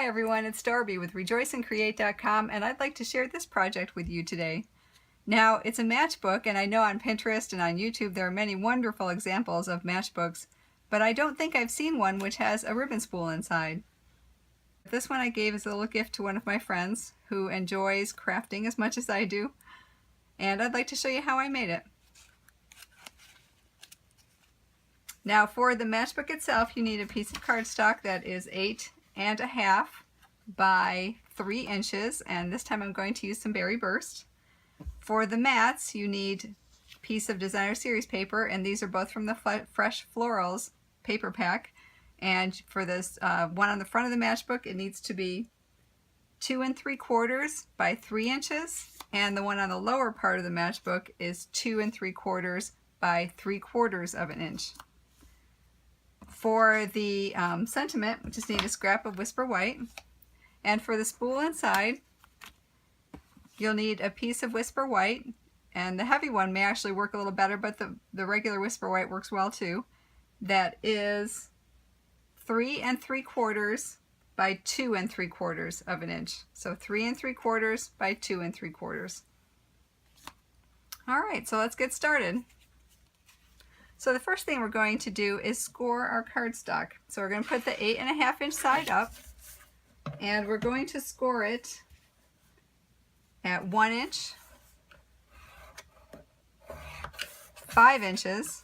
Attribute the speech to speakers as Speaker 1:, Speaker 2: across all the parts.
Speaker 1: Hi everyone, it's Darby with rejoiceandcreate.com, and I'd like to share this project with you today. Now, it's a matchbook, and I know on Pinterest and on YouTube there are many wonderful examples of matchbooks, but I don't think I've seen one which has a ribbon spool inside. This one I gave as a little gift to one of my friends who enjoys crafting as much as I do, and I'd like to show you how I made it. Now, for the matchbook itself, you need a piece of cardstock that is 8.5 by 3 inches, and this time I'm going to use some Berry Burst. For the mats, you need a piece of designer series paper, and these are both from the Fresh Florals paper pack. And for this one on the front of the matchbook, it needs to be 2 3/4 by 3 inches, and the one on the lower part of the matchbook is 2 3/4 by 3/4 of an inch. For the sentiment, we just need a scrap of Whisper White, and for the spool inside, you'll need a piece of Whisper White, and the heavy one may actually work a little better, but the regular Whisper White works well too. That is 3 3/4 by 2 3/4 of an inch. So 3 3/4 by 2 3/4. Alright, so let's get started. So the first thing we're going to do is score our cardstock. So we're going to put the 8.5 inch side up, and we're going to score it at 1 inch, 5 inches,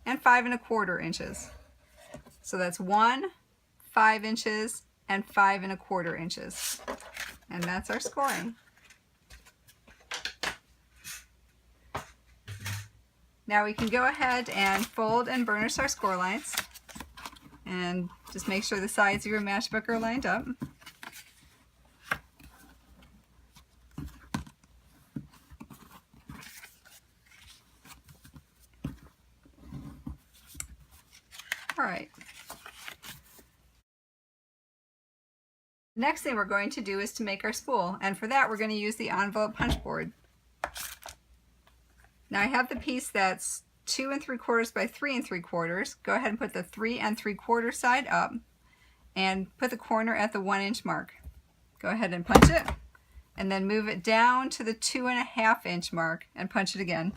Speaker 1: and 5 1/4 inches. So that's 1, 5 inches, and 5 1/4 inches. And that's our scoring. Now we can go ahead and fold and burnish our score lines, and just make sure the sides of your matchbook are lined up. Alright. Next thing we're going to do is to make our spool, and for that we're going to use the envelope punch board. Now I have the piece that's 2 3/4 by 3 3/4. Go ahead and put the 3 3/4 side up and put the corner at the 1 inch mark. Go ahead and punch it, and then move it down to the 2.5 inch mark and punch it again.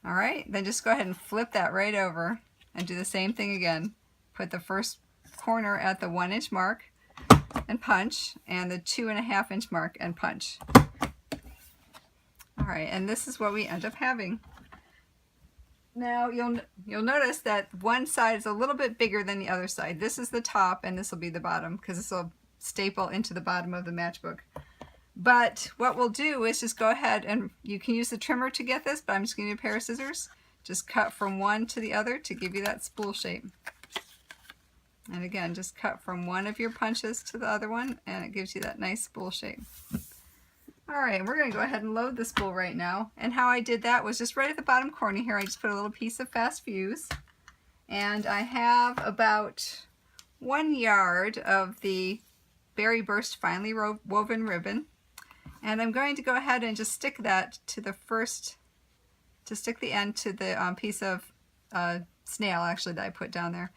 Speaker 1: Alright, then just go ahead and flip that right over and do the same thing again. Put the first corner at the 1 inch mark and punch, and the 2.5 inch mark and punch. Alright, and this is what we end up having. Now you'll notice that one side is a little bit bigger than the other side. This is the top and this will be the bottom, because this will staple into the bottom of the matchbook. But what we'll do is just go ahead, and you can use the trimmer to get this, but I'm just going to use a pair of scissors. Just cut from one to the other to give you that spool shape. And again, just cut from one of your punches to the other one, and it gives you that nice spool shape. Alright, we're going to go ahead and load the spool right now. And how I did that was just right at the bottom corner here, I just put a little piece of fast fuse. And I have about 1 yard of the Berry Burst finely woven ribbon. And I'm going to go ahead and just stick that to the stick the end to the piece of snail actually that I put down there.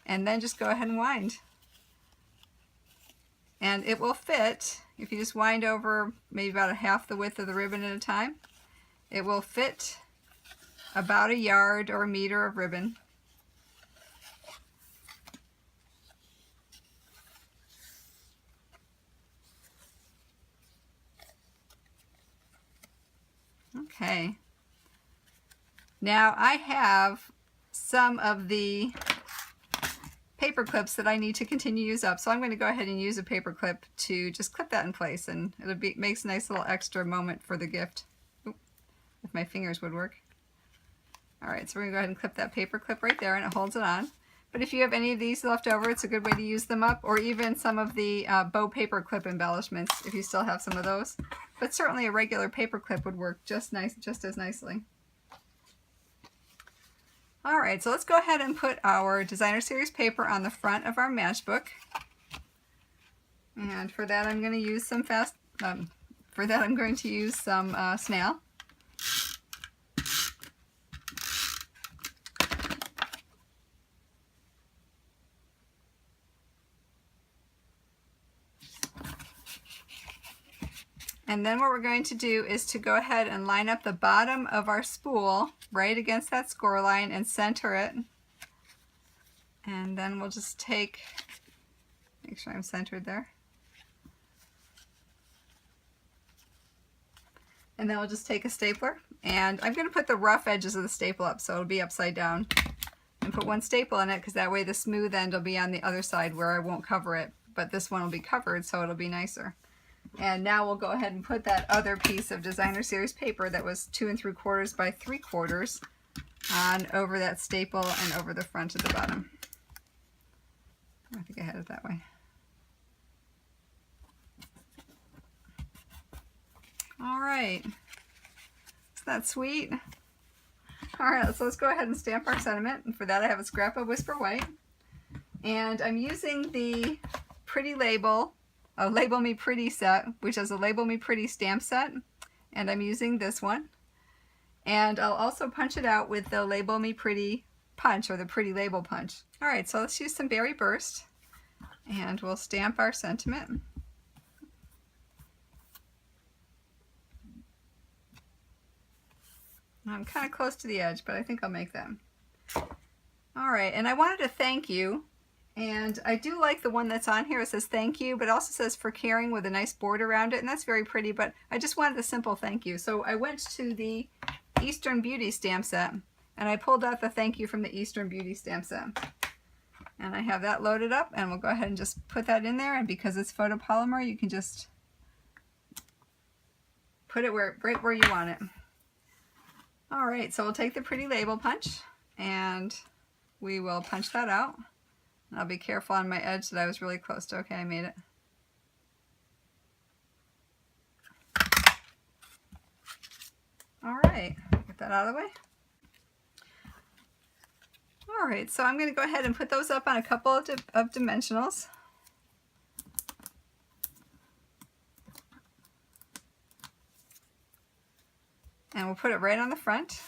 Speaker 1: And then just go ahead and wind. And it will fit, if you just wind over maybe about half the width of the ribbon at a time, it will fit about 1 yard or 1 meter of ribbon. Okay. Now I have some of the paper clips that I need to continue to use up, so I'm going to go ahead and use a paper clip to just clip that in place, and makes a nice little extra moment for the gift. Oop, if my fingers would work. Alright, so we're going to go ahead and clip that paper clip right there, and it holds it on. But if you have any of these left over, it's a good way to use them up, or even some of the bow paper clip embellishments if you still have some of those. But certainly a regular paper clip would work just as nicely. Alright, so let's go ahead and put our designer series paper on the front of our matchbook. And for that I'm going to use some snail. And then what we're going to do is to go ahead and line up the bottom of our spool right against that score line and center it. And then we'll just make sure I'm centered there. And then we'll just take a stapler, and I'm going to put the rough edges of the staple up so it'll be upside down. And put one staple in it because that way the smooth end will be on the other side where I won't cover it, but this one will be covered so it'll be nicer. And now we'll go ahead and put that other piece of designer series paper that was 2 3/4 by 3/4 on over that staple and over the front of the bottom. I think I had it that way. All right, isn't that sweet? All right, so let's go ahead and stamp our sentiment. And for that I have a scrap of Whisper White. And I'm using the Pretty Label, Label Me Pretty set, which is a Label Me Pretty stamp set. And I'm using this one. And I'll also punch it out with the Label Me Pretty punch, or the Pretty Label punch. All right, so let's use some Berry Burst. And we'll stamp our sentiment. I'm kind of close to the edge, but I think I'll make that. All right, and I wanted to thank you, and I do like the one that's on here. It says thank you, but it also says for caring with a nice border around it, and that's very pretty, but I just wanted a simple thank you. So I went to the Eastern Beauty stamp set, and I pulled out the thank you from the Eastern Beauty stamp set. And I have that loaded up, and we'll go ahead and just put that in there, and because it's photopolymer, you can just put it right where you want it. All right, so we'll take the Pretty Label punch and we will punch that out. And I'll be careful on my edge that I was really close to. Okay, I made it. All right, get that out of the way. All right, so I'm going to go ahead and put those up on a couple of dimensionals. And we'll put it right on the front.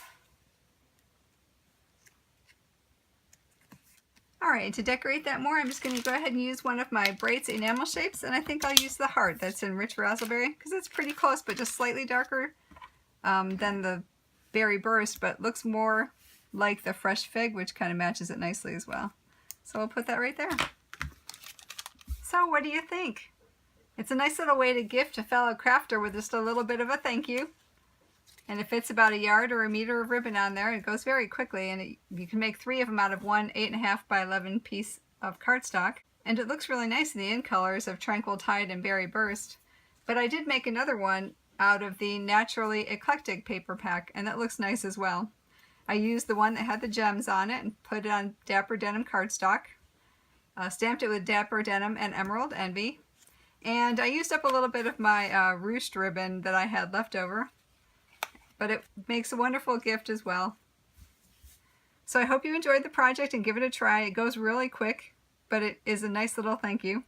Speaker 1: All right, to decorate that more, I'm just going to go ahead and use one of my Bright's enamel shapes, and I think I'll use the heart that's in Rich Razzleberry because it's pretty close, but just slightly darker than the Berry Burst, but looks more like the Fresh Fig, which kind of matches it nicely as well. So we'll put that right there. So what do you think? It's a nice little way to gift a fellow crafter with just a little bit of a thank you. And it fits about a yard or a meter of ribbon on there. It goes very quickly, and you can make 3 of them out of one 8.5 by 11 piece of cardstock. And it looks really nice in the in colors of Tranquil Tide and Berry Burst. But I did make another one out of the Naturally Eclectic paper pack, and that looks nice as well. I used the one that had the gems on it and put it on Dapper Denim cardstock. Stamped it with Dapper Denim and Emerald Envy. And I used up a little bit of my ruched ribbon that I had left over. But it makes a wonderful gift as well. So I hope you enjoyed the project and give it a try. It goes really quick, but it is a nice little thank you.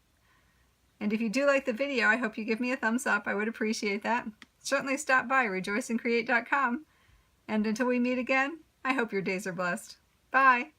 Speaker 1: And if you do like the video, I hope you give me a thumbs up. I would appreciate that. Certainly stop by rejoiceandcreate.com. And until we meet again, I hope your days are blessed. Bye!